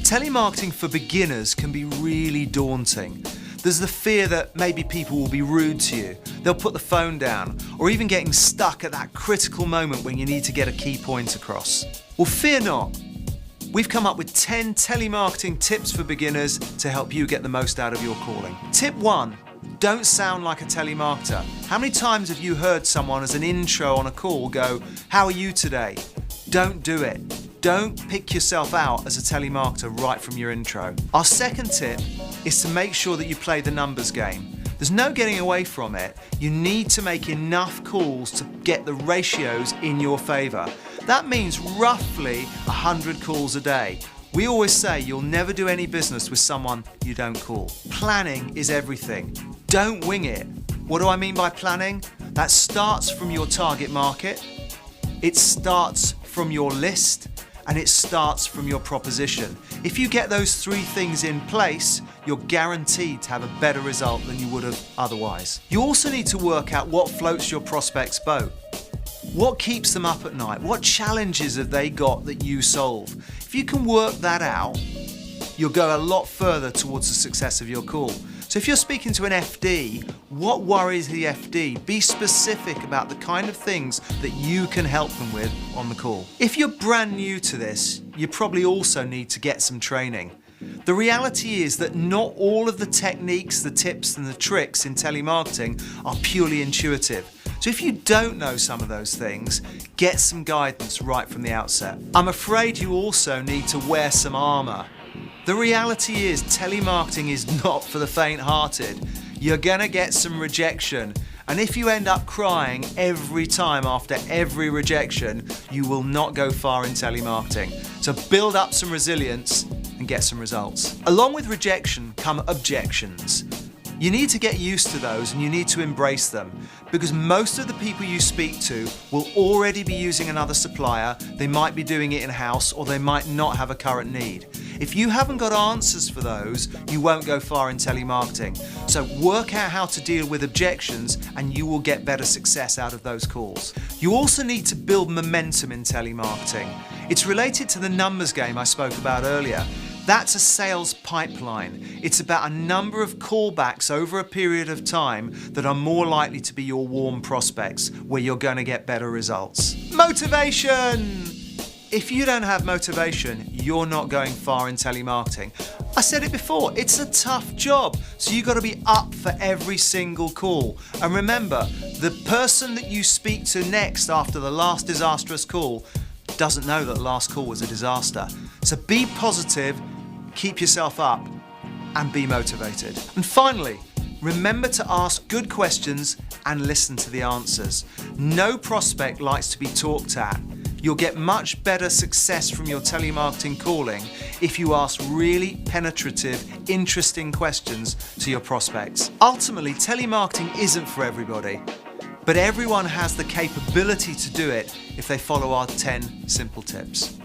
Telemarketing for beginners can be really daunting. There's the fear that maybe people will be rude to you, they'll put the phone down, or even getting stuck at that critical moment when you need to get a key point across. Well, fear not. We've come up with 10 telemarketing tips for beginners to help you get the most out of your calling. Tip 1, don't sound like a telemarketer. How many times have you heard someone as an intro on a call go, "How are you today?" Don't do it. Don't pick yourself out as a telemarketer right from your intro. Our second tip is to make sure that you play the numbers game. There's no getting away from it. You need to make enough calls to get the ratios in your favour. That means roughly 100 calls a day. We always say you'll never do any business with someone you don't call. Planning is everything. Don't wing it. What do I mean by planning? That starts from your target market, it starts from your list, and it starts from your proposition. If you get those 3 things in place, you're guaranteed to have a better result than you would have otherwise. You also need to work out what floats your prospect's boat. What keeps them up at night? What challenges have they got that you solve? If you can work that out, you'll go a lot further towards the success of your call. So if you're speaking to an FD, what worries the FD? Be specific about the kind of things that you can help them with on the call. If you're brand new to this, you probably also need to get some training. The reality is that not all of the techniques, the tips and the tricks in telemarketing are purely intuitive. So if you don't know some of those things, get some guidance right from the outset. I'm afraid you also need to wear some armour. The reality is telemarketing is not for the faint-hearted. You're gonna get some rejection, and if you end up crying every time after every rejection, you will not go far in telemarketing. So build up some resilience and get some results. Along with rejection come objections. You need to get used to those and you need to embrace them, because most of the people you speak to will already be using another supplier, they might be doing it in-house, or they might not have a current need. If you haven't got answers for those, you won't go far in telemarketing. So work out how to deal with objections and you will get better success out of those calls. You also need to build momentum in telemarketing. It's related to the numbers game I spoke about earlier. That's a sales pipeline. It's about a number of callbacks over a period of time that are more likely to be your warm prospects, where you're going to get better results. Motivation! If you don't have motivation, you're not going far in telemarketing. I said it before, it's a tough job, so you've got to be up for every single call. And remember, the person that you speak to next after the last disastrous call doesn't know that the last call was a disaster. So be positive, keep yourself up, and be motivated. And finally, remember to ask good questions and listen to the answers. No prospect likes to be talked at. You'll get much better success from your telemarketing calling if you ask really penetrative, interesting questions to your prospects. Ultimately, telemarketing isn't for everybody, but everyone has the capability to do it if they follow our 10 simple tips.